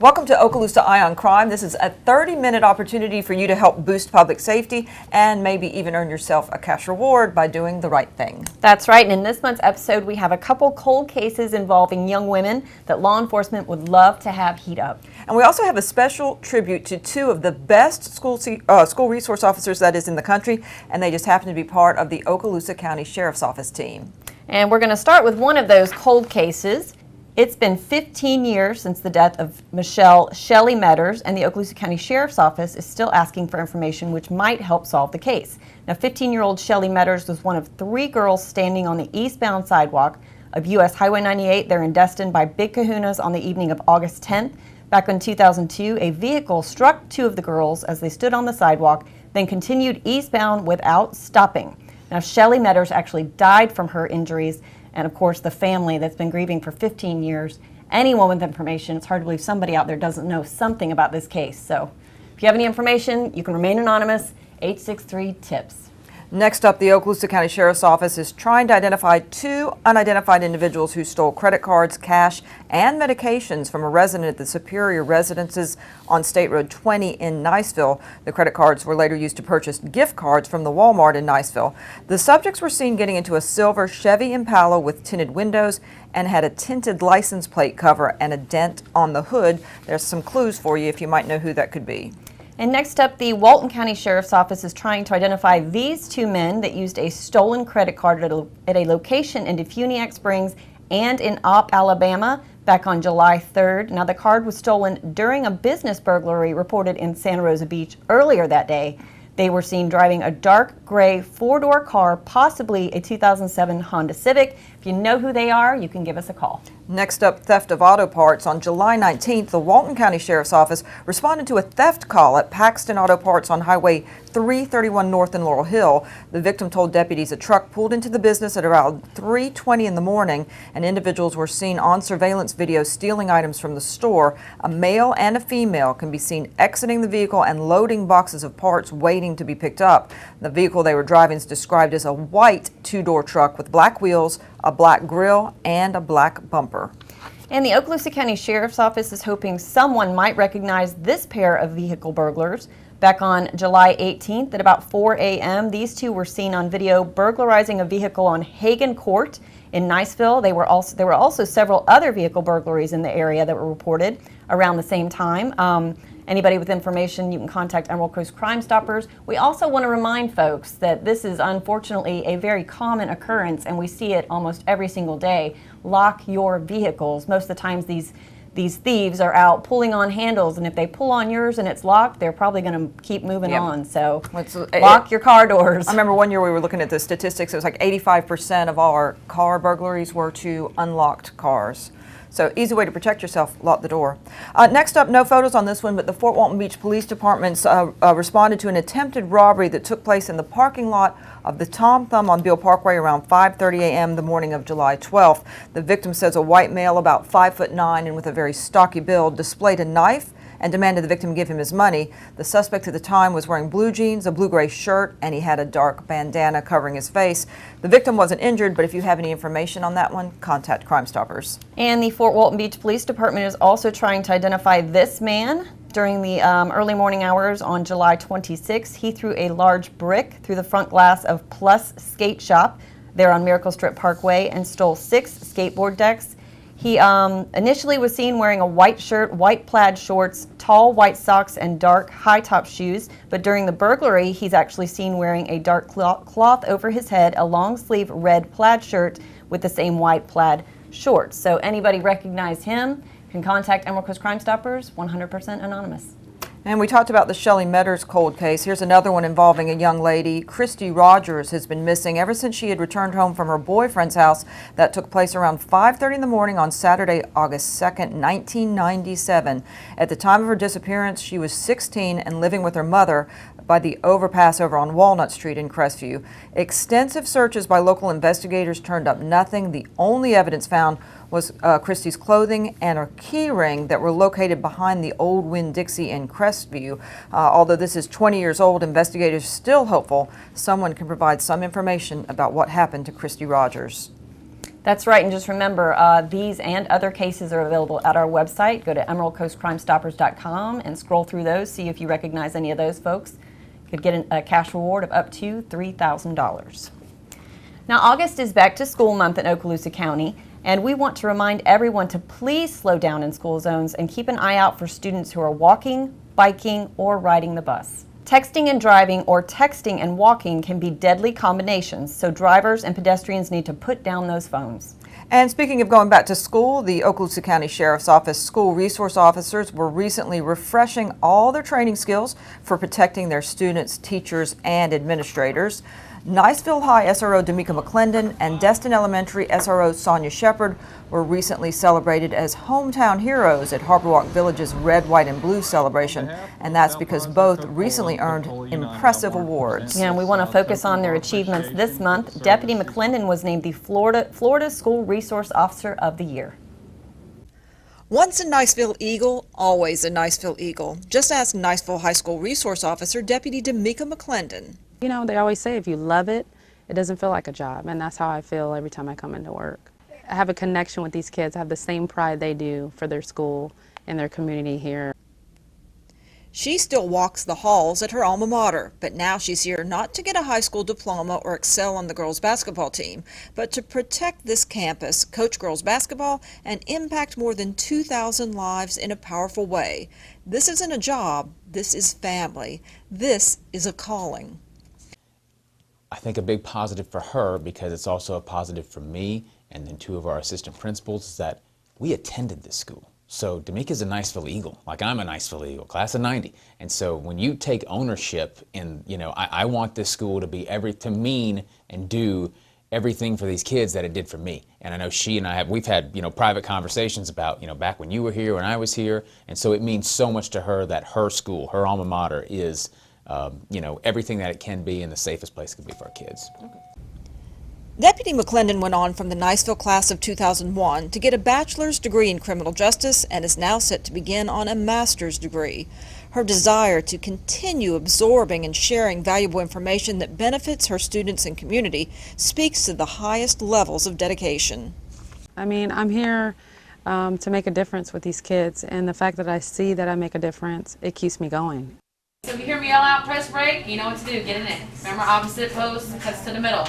Welcome to Okaloosa Eye on Crime. This is a 30-minute opportunity for you to help boost public safety and maybe even earn yourself a cash reward by doing the right thing. That's right, and in this month's episode we have a couple cold cases involving young women that law enforcement would love to have heat up. And we also have a special tribute to two of the best school resource officers that is in the country, and they just happen to be part of the Okaloosa County Sheriff's Office team. And we're going to start with one of those cold cases. It's been 15 years since the death of Michelle Shelley Metters, and the Okaloosa County Sheriff's Office is still asking for information which might help solve the case. Now, 15-year-old Shelley Metters was one of three girls standing on the eastbound sidewalk of U.S. Highway 98 there in Destin by Big Kahuna's on the evening of August 10th. Back in 2002, a vehicle struck two of the girls as they stood on the sidewalk, then continued eastbound without stopping. Now, Shelley Metters actually died from her injuries, and of course the family that's been grieving for 15 years. Anyone with information, it's hard to believe somebody out there doesn't know something about this case. So if you have any information, you can remain anonymous, 863-TIPS. Next up, the Okaloosa County Sheriff's Office is trying to identify two unidentified individuals who stole credit cards, cash, and medications from a resident at the Superior Residences on State Road 20 in Niceville. The credit cards were later used to purchase gift cards from the Walmart in Niceville. The subjects were seen getting into a silver Chevy Impala with tinted windows and had a tinted license plate cover and a dent on the hood. There's some clues for you if you might know who that could be. And next up, the Walton County Sheriff's Office is trying to identify these two men that used a stolen credit card at a location in Defuniak Springs and in Opp, Alabama, back on July 3rd. Now, the card was stolen during a business burglary reported in Santa Rosa Beach earlier that day. They were seen driving a dark gray four-door car, possibly a 2007 Honda Civic. If you know who they are, you can give us a call. Next up, theft of auto parts. On July 19th, the Walton County Sheriff's Office responded to a theft call at Paxton Auto Parts on Highway 331 North in Laurel Hill. The victim told deputies a truck pulled into the business at around 3:20 in the morning, and individuals were seen on surveillance video stealing items from the store. A male and a female can be seen exiting the vehicle and loading boxes of parts waiting to be picked up. The vehicle they were driving is described as a white two-door truck with black wheels, a black grille, and a black bumper. And the Okaloosa County Sheriff's Office is hoping someone might recognize this pair of vehicle burglars. Back on July 18th at about 4 a.m., these two were seen on video burglarizing a vehicle on Hagen Court in Niceville. There were also several other vehicle burglaries in the area that were reported around the same time. Anybody with information, you can contact Emerald Coast Crime Stoppers. We also want to remind folks that this is unfortunately a very common occurrence, and we see it almost every single day. Lock your vehicles. Most of the times these thieves are out pulling on handles, and if they pull on yours and it's locked, they're probably going to keep moving on. So lock your car doors. I remember one year we were looking at the statistics. It was like 85% of all our car burglaries were to unlocked cars. So easy way to protect yourself, lock the door. Next up, no photos on this one, but the Fort Walton Beach Police Department responded to an attempted robbery that took place in the parking lot of the Tom Thumb on Beale Parkway around 5:30 a.m. the morning of July 12th. The victim says a white male about 5'9" and with a very stocky build displayed a knife and demanded the victim give him his money. The suspect at the time was wearing blue jeans, a blue-gray shirt, and he had a dark bandana covering his face. The victim wasn't injured, but if you have any information on that one, contact Crime Stoppers. And the Fort Walton Beach Police Department is also trying to identify this man. During the early morning hours on July 26th, he threw a large brick through the front glass of Plus Skate Shop there on Miracle Strip Parkway and stole 6 skateboard decks. He initially was seen wearing a white shirt, white plaid shorts, tall white socks, and dark high-top shoes. But during the burglary, he's actually seen wearing a dark cloth over his head, a long-sleeve red plaid shirt with the same white plaid shorts. So anybody recognize him can contact Emerald Coast Crime Stoppers, 100% anonymous. And we talked about the Shelley Metters cold case. Here's another one involving a young lady. Christy Rogers has been missing ever since she had returned home from her boyfriend's house. That took place around 5:30 in the morning on Saturday, August 2nd, 1997. At the time of her disappearance, she was 16 and living with her mother by the overpass over on Walnut Street in Crestview. Extensive searches by local investigators turned up nothing. The only evidence found was Christy's clothing and a key ring that were located behind the old Winn-Dixie in Crestview. Although this is 20 years old, investigators are still hopeful someone can provide some information about what happened to Christy Rogers. That's right, and just remember, these and other cases are available at our website. Go to emeraldcoastcrimestoppers.com and scroll through those, see if you recognize any of those folks. Could get a cash reward of up to $3,000. Now, August is back to school month in Okaloosa County, and we want to remind everyone to please slow down in school zones and keep an eye out for students who are walking, biking, or riding the bus. Texting and driving or texting and walking can be deadly combinations, so drivers and pedestrians need to put down those phones. And speaking of going back to school, the Okaloosa County Sheriff's Office school resource officers were recently refreshing all their training skills for protecting their students, teachers, and administrators. Niceville High SRO D'Amica McClendon and Destin Elementary SRO Sonia Shepard were recently celebrated as hometown heroes at Harbor Walk Village's Red, White, and Blue celebration, and that's because both recently earned impressive awards. And we want to focus on their achievements this month. Deputy McClendon was named the Florida School Resource Officer of the Year. Once a Niceville Eagle, always a Niceville Eagle. Just ask Niceville High School Resource Officer Deputy D'Amica McClendon. You know, they always say if you love it, it doesn't feel like a job, and that's how I feel every time I come into work. I have a connection with these kids. I have the same pride they do for their school and their community here. She still walks the halls at her alma mater, but now she's here not to get a high school diploma or excel on the girls' basketball team, but to protect this campus, coach girls' basketball, and impact more than 2,000 lives in a powerful way. This isn't a job, this is family. This is a calling. I think a big positive for her, because it's also a positive for me and then two of our assistant principals, is that we attended this school. So D'Amica's a Niceville Eagle, like I'm a Niceville Eagle, class of '90. And so when you take ownership in, you know, I want this school to be to mean and do everything for these kids that it did for me. And I know she and we've had, you know, private conversations about, you know, back when you were here, when I was here. And so it means so much to her that her school, her alma mater is, you know, everything that it can be and the safest place it can be for our kids. Okay. Deputy McClendon went on from the Niceville class of 2001 to get a bachelor's degree in criminal justice and is now set to begin on a master's degree. Her desire to continue absorbing and sharing valuable information that benefits her students and community speaks to the highest levels of dedication. I mean, I'm here to make a difference with these kids, and the fact that I see that I make a difference, it keeps me going. So if you hear me yell out, press break, you know what to do, get in it. Remember, opposite post, cuts to the middle.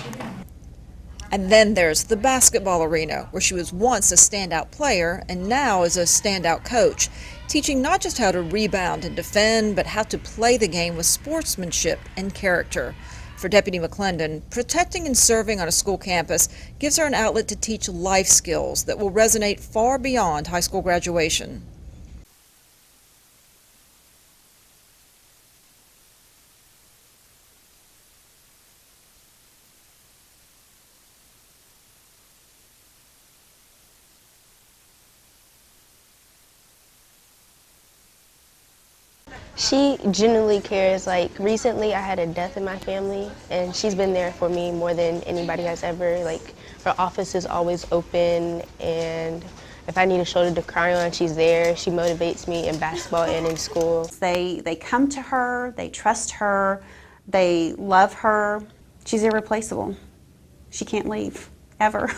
And then there's the basketball arena, where she was once a standout player and now is a standout coach, teaching not just how to rebound and defend, but how to play the game with sportsmanship and character. For Deputy McClendon, protecting and serving on a school campus gives her an outlet to teach life skills that will resonate far beyond high school graduation. She genuinely cares. Like recently I had a death in my family and she's been there for me more than anybody has ever. Like her office is always open, and if I need a shoulder to cry on, she's there. She motivates me in basketball and in school. They come to her, they trust her, they love her. She's irreplaceable. She can't leave, ever.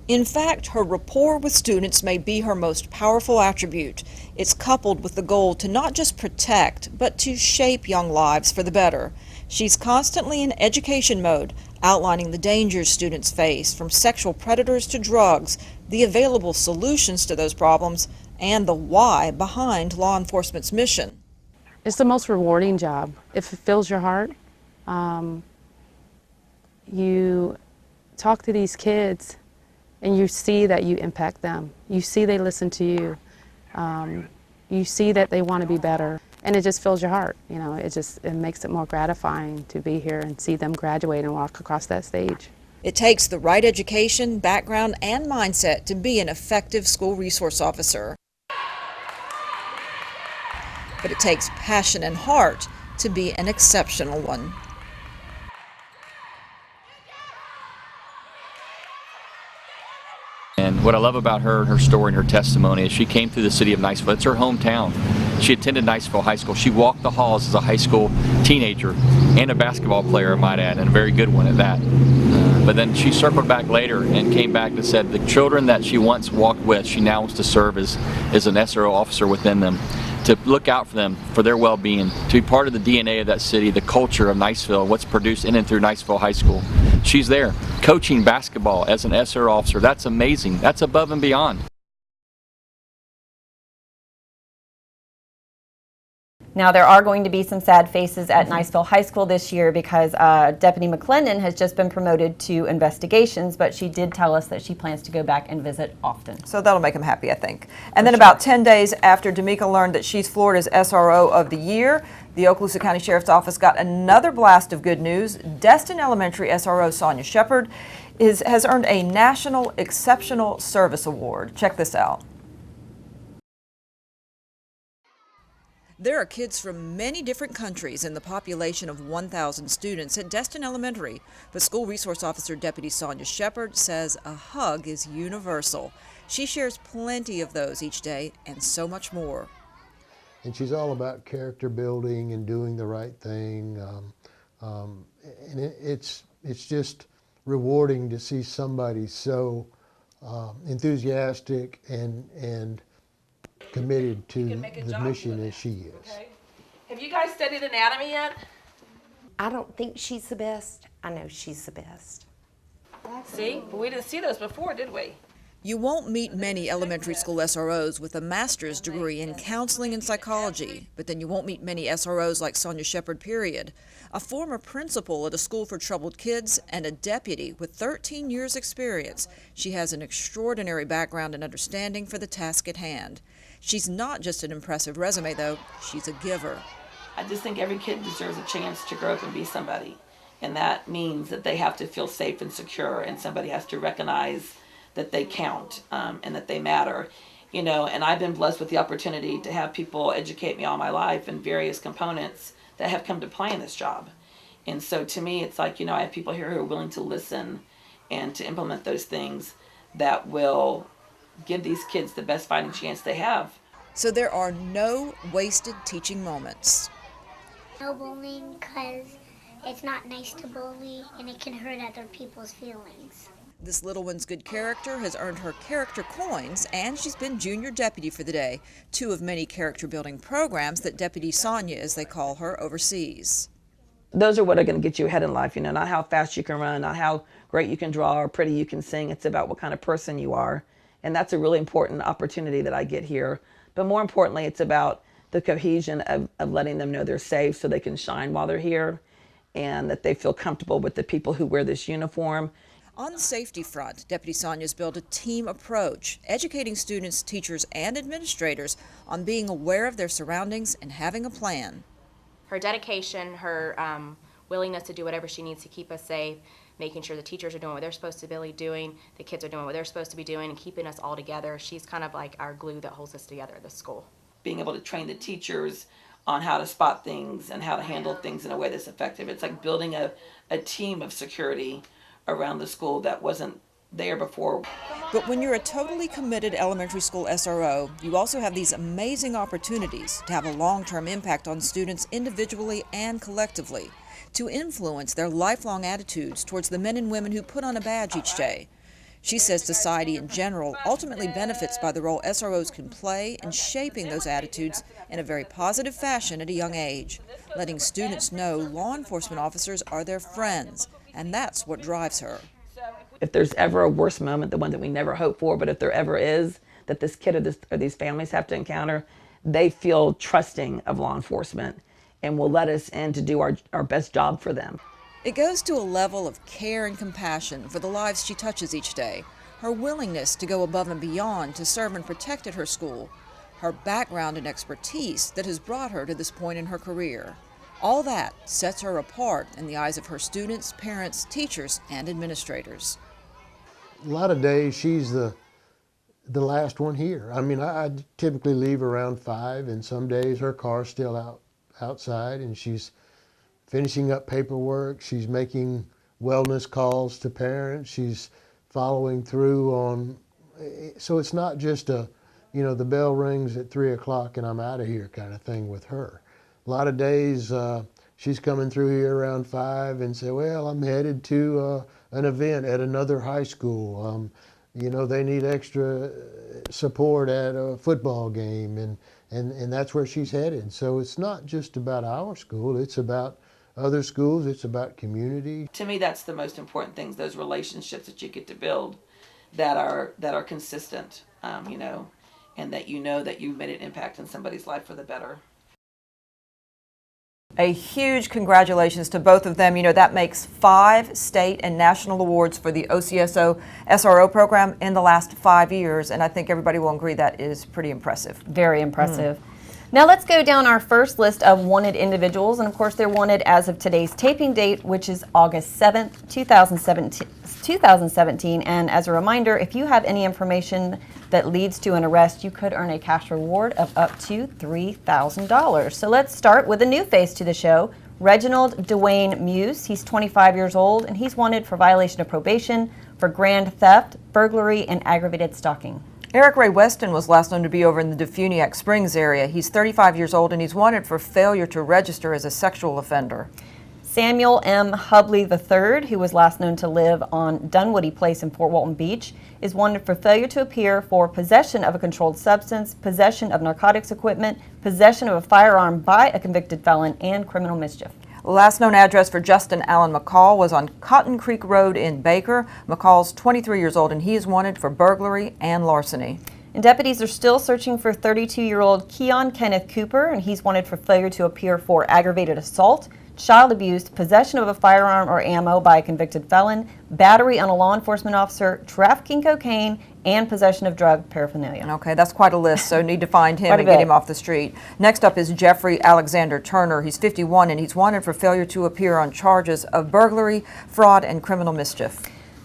In fact, her rapport with students may be her most powerful attribute. It's coupled with the goal to not just protect, but to shape young lives for the better. She's constantly in education mode, outlining the dangers students face, from sexual predators to drugs, the available solutions to those problems, and the why behind law enforcement's mission. It's the most rewarding job. If it fills your heart, you talk to these kids and you see that you impact them. You see they listen to you. You see that they want to be better. And it just fills your heart. You know, it makes it more gratifying to be here and see them graduate and walk across that stage. It takes the right education, background, and mindset to be an effective school resource officer. But it takes passion and heart to be an exceptional one. And what I love about her story and her testimony is she came through the city of Niceville. It's her hometown. She attended Niceville High School. She walked the halls as a high school teenager and a basketball player, I might add, and a very good one at that. But then she circled back later and came back and said the children that she once walked with, she now wants to serve as an SRO officer within them, to look out for them, for their well-being, to be part of the DNA of that city, the culture of Niceville, what's produced in and through Niceville High School. She's there coaching basketball as an SRO officer. That's amazing. That's above and beyond. Now, there are going to be some sad faces at Niceville High School this year because Deputy McClendon has just been promoted to investigations, but she did tell us that she plans to go back and visit often. So that'll make him happy, I think. And then about 10 days after D'Amica learned that she's Florida's SRO of the Year, the Okaloosa County Sheriff's Office got another blast of good news. Destin Elementary SRO Sonia Shepard has earned a National Exceptional Service Award. Check this out. There are kids from many different countries in the population of 1,000 students at Destin Elementary, but School Resource Officer Deputy Sonia Shepard says a hug is universal. She shares plenty of those each day and so much more. And she's all about character building and doing the right thing. And it's just rewarding to see somebody so enthusiastic and committed to the mission as she is. Okay. Have you guys studied anatomy yet? I don't think she's the best. I know she's the best. See, but we didn't see those before, did we? You won't meet many elementary school SROs with a master's degree in counseling and psychology, but then you won't meet many SROs like Sonia Shepard, period. A former principal at a school for troubled kids and a deputy with 13 years experience, she has an extraordinary background and understanding for the task at hand. She's not just an impressive resume, though. She's a giver. I just think every kid deserves a chance to grow up and be somebody. And that means that they have to feel safe and secure, and somebody has to recognize that they count and that they matter. You know, and I've been blessed with the opportunity to have people educate me all my life in various components that have come to play in this job. And so to me, it's like, you know, I have people here who are willing to listen and to implement those things that will give these kids the best fighting chance they have. So there are no wasted teaching moments. No bullying, because it's not nice to bully and it can hurt other people's feelings. This little one's good character has earned her character coins, and she's been junior deputy for the day, two of many character building programs that Deputy Sonia, as they call her, oversees. Those are what are going to get you ahead in life, you know, not how fast you can run, not how great you can draw or pretty you can sing. It's about what kind of person you are. And that's a really important opportunity that I get here. But more importantly, it's about the cohesion of letting them know they're safe so they can shine while they're here, and that they feel comfortable with the people who wear this uniform. On the safety front, Deputy Sonia's built a team approach, educating students, teachers, and administrators on being aware of their surroundings and having a plan. Her dedication, her willingness to do whatever she needs to keep us safe, making sure the teachers are doing what they're supposed to be doing, the kids are doing what they're supposed to be doing, and keeping us all together. She's kind of like our glue that holds us together at the school. Being able to train the teachers on how to spot things and how to handle things in a way that's effective. It's like building a team of security around the school that wasn't there before. But when you're a totally committed elementary school SRO, you also have these amazing opportunities to have a long-term impact on students individually and collectively, to influence their lifelong attitudes towards the men and women who put on a badge each day. She says society in general ultimately benefits by the role SROs can play in shaping those attitudes in a very positive fashion at a young age, letting students know law enforcement officers are their friends, and that's what drives her. If there's ever a worse moment, the one that we never hope for, but if there ever is, that this kid or these families have to encounter, they feel trusting of law enforcement and will let us in to do our best job for them. It goes to a level of care and compassion for the lives she touches each day, her willingness to go above and beyond to serve and protect at her school, her background and expertise that has brought her to this point in her career. All that sets her apart in the eyes of her students, parents, teachers, and administrators. A lot of days she's the last one here. I mean, I typically leave around 5, and some days her car's still outside, and she's finishing up paperwork. She's making wellness calls to parents. She's following through on, so it's not just a, you know, the bell rings at 3 o'clock and I'm out of here kind of thing with her. A lot of days she's coming through here around 5 and say, well, I'm headed to an event at another high school. You know, they need extra support at a football game, and that's where she's headed. So it's not just about our school, it's about other schools, it's about community. To me, that's the most important things, those relationships that you get to build that are consistent, you know, and that you know that you've made an impact in somebody's life for the better. A huge congratulations to both of them. You know, that makes 5 state and national awards for the OCSO SRO program in the last 5 years, and I think everybody will agree that is pretty impressive. Very impressive. Now let's go down our first list of wanted individuals, and of course they're wanted as of today's taping date, which is August 7th, 2017. And as a reminder, if you have any information that leads to an arrest, you could earn a cash reward of up to $3,000. So let's start with a new face to the show, Reginald Dwayne Muse. He's 25 years old, and he's wanted for violation of probation for grand theft, burglary, and aggravated stalking. Eric Ray Weston was last known to be over in the Defuniak Springs area. He's 35 years old and he's wanted for failure to register as a sexual offender. Samuel M. Hubley III, who was last known to live on Dunwoody Place in Fort Walton Beach, is wanted for failure to appear for possession of a controlled substance, possession of narcotics equipment, possession of a firearm by a convicted felon, and criminal mischief. Last known address for Justin Allen McCall was on Cotton Creek Road in Baker. McCall's 23 years old and he is wanted for burglary and larceny. And deputies are still searching for 32-year-old Keon Kenneth Cooper, and he's wanted for failure to appear for aggravated assault, child abuse, possession of a firearm or ammo by a convicted felon, battery on a law enforcement officer, trafficking cocaine, and possession of drug paraphernalia. Okay, that's quite a list, so need to find him Quite a and get bit. him off the street. Next up is Jeffrey Alexander Turner. He's 51 and he's wanted for failure to appear on charges of burglary, fraud, and criminal mischief.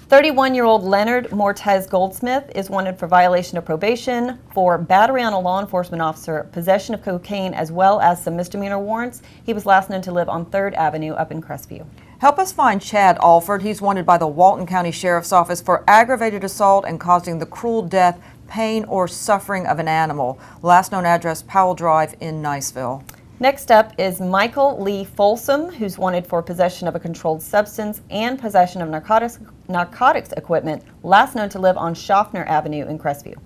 31-year-old Leonard Mortez Goldsmith is wanted for violation of probation for battery on a law enforcement officer, possession of cocaine, as well as some misdemeanor warrants. He was last known to live on 3rd Avenue up in Crestview. Help us find Chad Alford. He's wanted by the Walton County Sheriff's Office for aggravated assault and causing the cruel death, pain, or suffering of an animal. Last known address, Powell Drive in Niceville. Next up is Michael Lee Folsom, who's wanted for possession of a controlled substance and possession of narcotics equipment, last known to live on Schaffner Avenue in Crestview.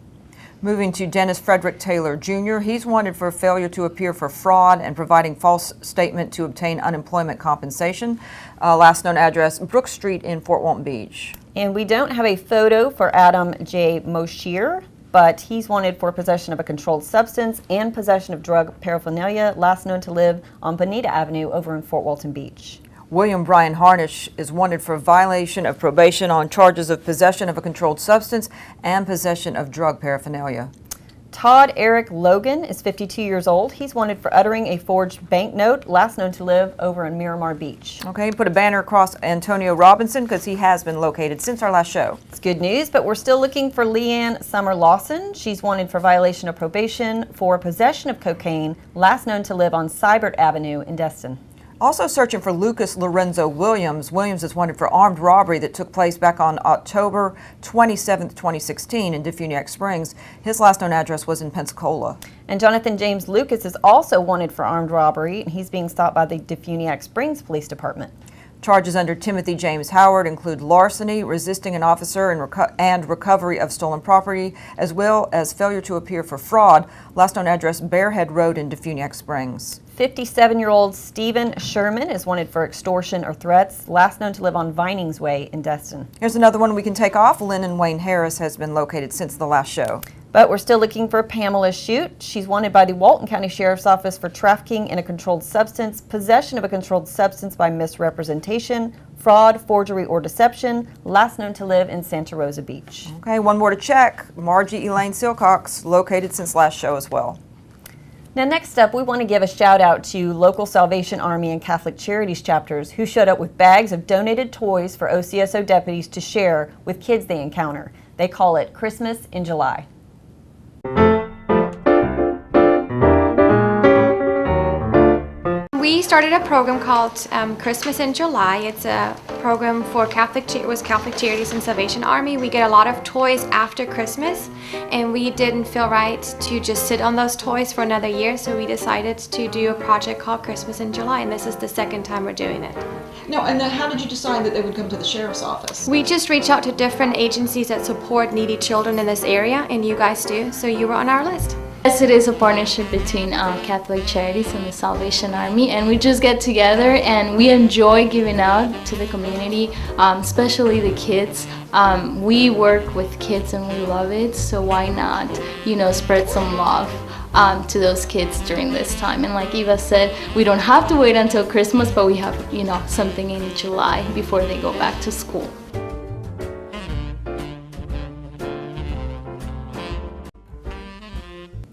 Moving to Dennis Frederick Taylor Jr., he's wanted for failure to appear for fraud and providing false statement to obtain unemployment compensation. Last known address, Brook Street in Fort Walton Beach. And we don't have a photo for Adam J. Moshier, but he's wanted for possession of a controlled substance and possession of drug paraphernalia, last known to live on Bonita Avenue over in Fort Walton Beach. William Brian Harnish is wanted for violation of probation on charges of possession of a controlled substance and possession of drug paraphernalia. Todd Eric Logan is 52 years old. He's wanted for uttering a forged banknote, last known to live over in Miramar Beach. Okay, put a banner across Antonio Robinson because he has been located since our last show. It's good news, but we're still looking for Leanne Summer Lawson. She's wanted for violation of probation for possession of cocaine, last known to live on Seibert Avenue in Destin. Also searching for Lucas Lorenzo Williams. Williams is wanted for armed robbery that took place back on October 27, 2016 in Defuniak Springs. His last known address was in Pensacola. And Jonathan James Lucas is also wanted for armed robbery, and he's being stopped by the Defuniak Springs Police Department. Charges under Timothy James Howard include larceny, resisting an officer, and recovery of stolen property, as well as failure to appear for fraud. Last known address, Bearhead Road in Defuniak Springs. 57-year-old Stephen Sherman is wanted for extortion or threats, last known to live on Vinings Way in Destin. Here's another one we can take off. Lynn and Wayne Harris has been located since the last show. But we're still looking for Pamela Shute. She's wanted by the Walton County Sheriff's Office for trafficking in a controlled substance, possession of a controlled substance by misrepresentation, fraud, forgery, or deception, last known to live in Santa Rosa Beach. Okay, one more to check. Margie Elaine Silcox, located since last show as well. Now next up, we want to give a shout out to local Salvation Army and Catholic Charities chapters who showed up with bags of donated toys for OCSO deputies to share with kids they encounter. They call it Christmas in July. We started a program called Christmas in July. It's a program for Catholic Charities and Salvation Army. We get a lot of toys after Christmas, and we didn't feel right to just sit on those toys for another year, so we decided to do a project called Christmas in July, and this is the second time we're doing it. No, and then how did you decide that they would come to the sheriff's office? We just reach out to different agencies that support needy children in this area, and you guys do, so you were on our list. Yes, it is a partnership between Catholic Charities and the Salvation Army, and we just get together and we enjoy giving out to the community, especially the kids. We work with kids and we love it, so why not, spread some love to those kids during this time. And like Eva said, we don't have to wait until Christmas, but we have, something in July before they go back to school.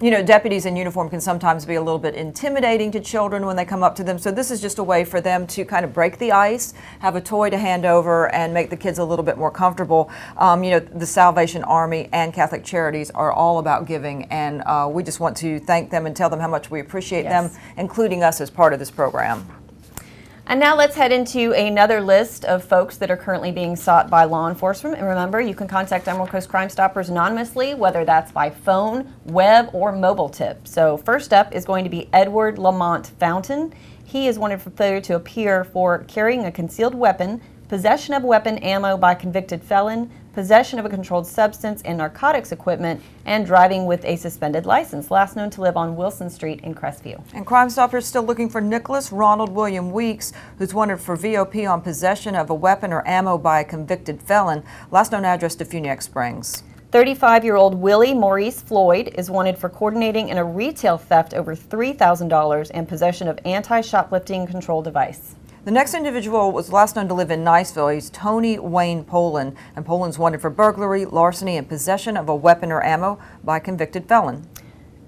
Deputies in uniform can sometimes be a little bit intimidating to children when they come up to them. So this is just a way for them to kind of break the ice, have a toy to hand over, and make the kids a little bit more comfortable. The Salvation Army and Catholic Charities are all about giving, and we just want to thank them and tell them how much we appreciate them, including us as part of this program. And now let's head into another list of folks that are currently being sought by law enforcement. And remember, you can contact Emerald Coast Crime Stoppers anonymously, whether that's by phone, web, or mobile tip. So first up is going to be Edward Lamont Fountain. He is wanted for failure to appear for carrying a concealed weapon, possession of weapon ammo by convicted felon, possession of a controlled substance and narcotics equipment, and driving with a suspended license, last known to live on Wilson Street in Crestview. And Crime Stoppers still looking for Nicholas Ronald William Weeks, who's wanted for VOP on possession of a weapon or ammo by a convicted felon, last known address to Funiak Springs. 35-year-old Willie Maurice Floyd is wanted for coordinating in a retail theft over $3,000 and possession of anti-shoplifting control device. The next individual was last known to live in Niceville. He's Tony Wayne Poland, and Poland's wanted for burglary, larceny, and possession of a weapon or ammo by a convicted felon.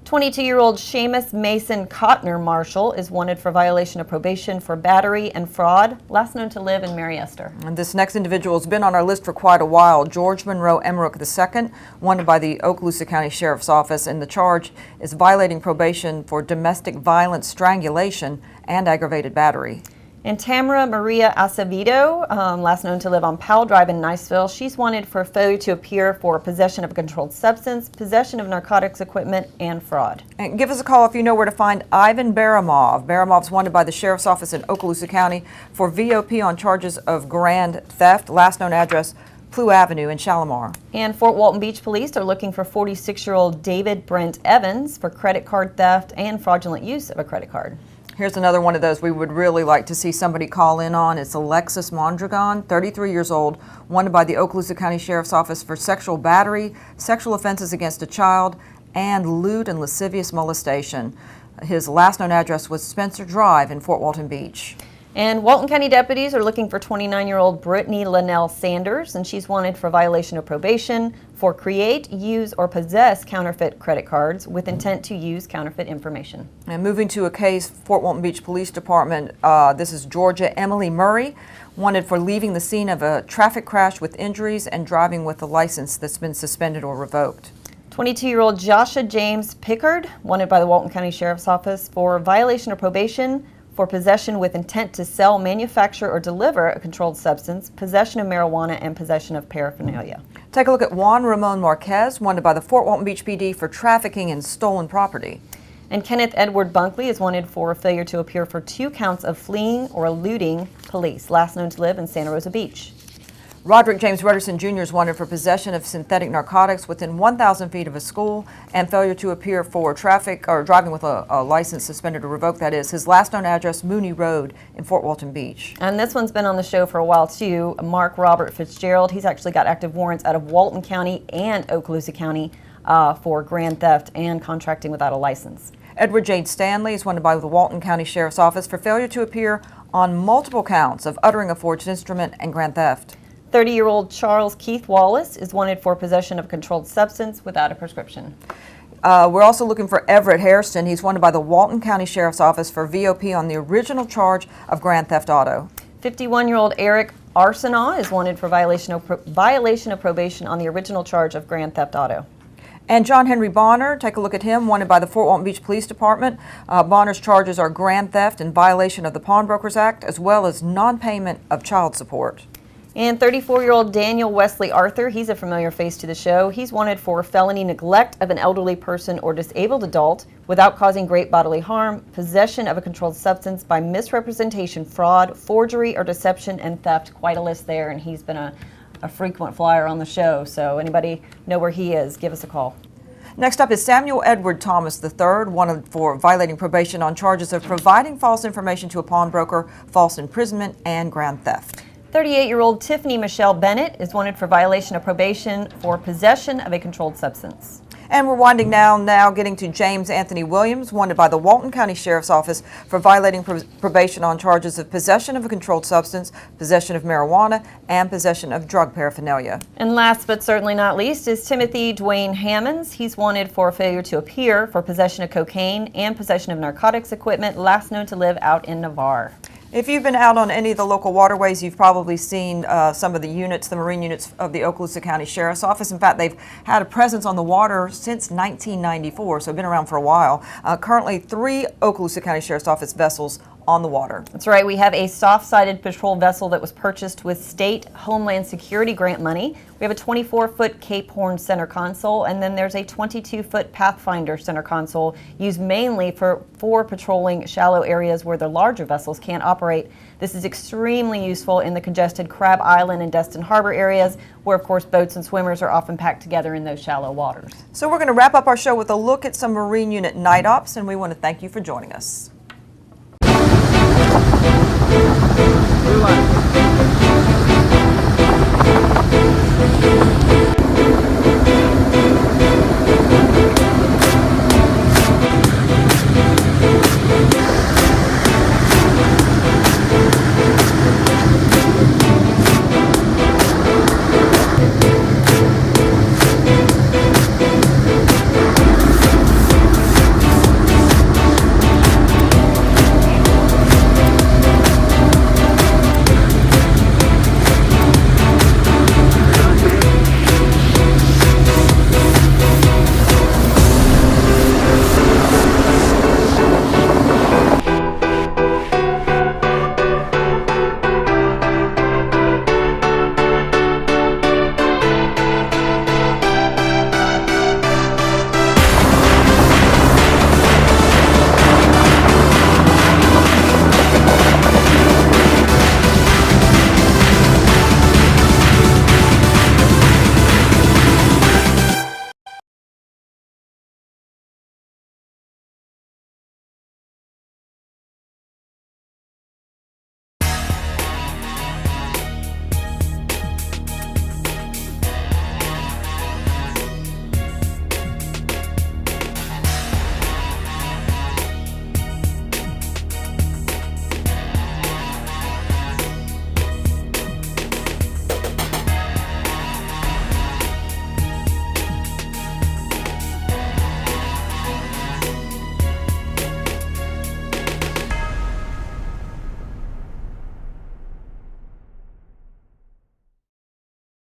22-year-old Seamus Mason Cotner Marshall is wanted for violation of probation for battery and fraud, last known to live in Mary Esther. And this next individual has been on our list for quite a while. George Monroe Emmerich II, wanted by the Okaloosa County Sheriff's Office, and the charge is violating probation for domestic violence, strangulation, and aggravated battery. And Tamara Maria Acevedo, last known to live on Powell Drive in Niceville, she's wanted for failure to appear for possession of a controlled substance, possession of narcotics equipment, and fraud. And give us a call if you know where to find Ivan Baramov. Baramov's wanted by the Sheriff's Office in Okaloosa County for VOP on charges of grand theft, last known address Plew Avenue in Shalimar. And Fort Walton Beach Police are looking for 46-year-old David Brent Evans for credit card theft and fraudulent use of a credit card. Here's another one of those we would really like to see somebody call in on. It's Alexis Mondragon, 33 years old, wanted by the Okaloosa County Sheriff's Office for sexual battery, sexual offenses against a child, and lewd and lascivious molestation. His last known address was Spencer Drive in Fort Walton Beach. And Walton County deputies are looking for 29-year-old Brittany Linnell Sanders, and she's wanted for violation of probation for create, use, or possess counterfeit credit cards with intent to use counterfeit information. And moving to a case, Fort Walton Beach Police Department, this is Georgia Emily Murray, wanted for leaving the scene of a traffic crash with injuries and driving with a license that's been suspended or revoked. 22-year-old Joshua James Pickard, wanted by the Walton County Sheriff's Office for violation of probation for possession with intent to sell, manufacture, or deliver a controlled substance, possession of marijuana, and possession of paraphernalia. Take a look at Juan Ramon Marquez, wanted by the Fort Walton Beach PD for trafficking in stolen property. And Kenneth Edward Bunkley is wanted for failure to appear for 2 counts of fleeing or eluding police, last known to live in Santa Rosa Beach. Roderick James Rutterson Jr. is wanted for possession of synthetic narcotics within 1,000 feet of a school and failure to appear for traffic or driving with a license suspended or revoked, that is. His last known address, Mooney Road in Fort Walton Beach. And this one's been on the show for a while too. Mark Robert Fitzgerald, he's actually got active warrants out of Walton County and Okaloosa County for grand theft and contracting without a license. Edward Jade Stanley is wanted by the Walton County Sheriff's Office for failure to appear on multiple counts of uttering a forged instrument and grand theft. 30-year-old Charles Keith Wallace is wanted for possession of a controlled substance without a prescription. We're also looking for Everett Hairston. He's wanted by the Walton County Sheriff's Office for VOP on the original charge of grand theft auto. 51-year-old Eric Arsenault is wanted for violation of probation on the original charge of grand theft auto. And John Henry Bonner, take a look at him, wanted by the Fort Walton Beach Police Department. Bonner's charges are grand theft and violation of the Pawnbrokers Act, as well as non-payment of child support. And 34-year-old Daniel Wesley Arthur, he's a familiar face to the show. He's wanted for felony neglect of an elderly person or disabled adult without causing great bodily harm, possession of a controlled substance by misrepresentation, fraud, forgery, or deception, and theft. Quite a list there, and he's been a frequent flyer on the show. So anybody know where he is, give us a call. Next up is Samuel Edward Thomas III, wanted for violating probation on charges of providing false information to a pawnbroker, false imprisonment, and grand theft. 38-year-old Tiffany Michelle Bennett is wanted for violation of probation for possession of a controlled substance. And we're winding down now, getting to James Anthony Williams, wanted by the Walton County Sheriff's Office for violating probation on charges of possession of a controlled substance, possession of marijuana, and possession of drug paraphernalia. And last but certainly not least is Timothy Dwayne Hammonds. He's wanted for failure to appear for possession of cocaine and possession of narcotics equipment, last known to live out in Navarre. If you've been out on any of the local waterways, you've probably seen some of the units, the marine units of the Okaloosa County Sheriff's Office. In fact, they've had a presence on the water since 1994, so been around for a while. Currently, 3 Okaloosa County Sheriff's Office vessels on the water. That's right. We have a soft-sided patrol vessel that was purchased with state Homeland Security grant money. We have a 24-foot Cape Horn center console, and then there's a 22-foot Pathfinder center console used mainly for patrolling shallow areas where the larger vessels can't operate. This is extremely useful in the congested Crab Island and Destin Harbor areas, where of course boats and swimmers are often packed together in those shallow waters. So we're going to wrap up our show with a look at some Marine Unit night ops, and we want to thank you for joining us. Blue line.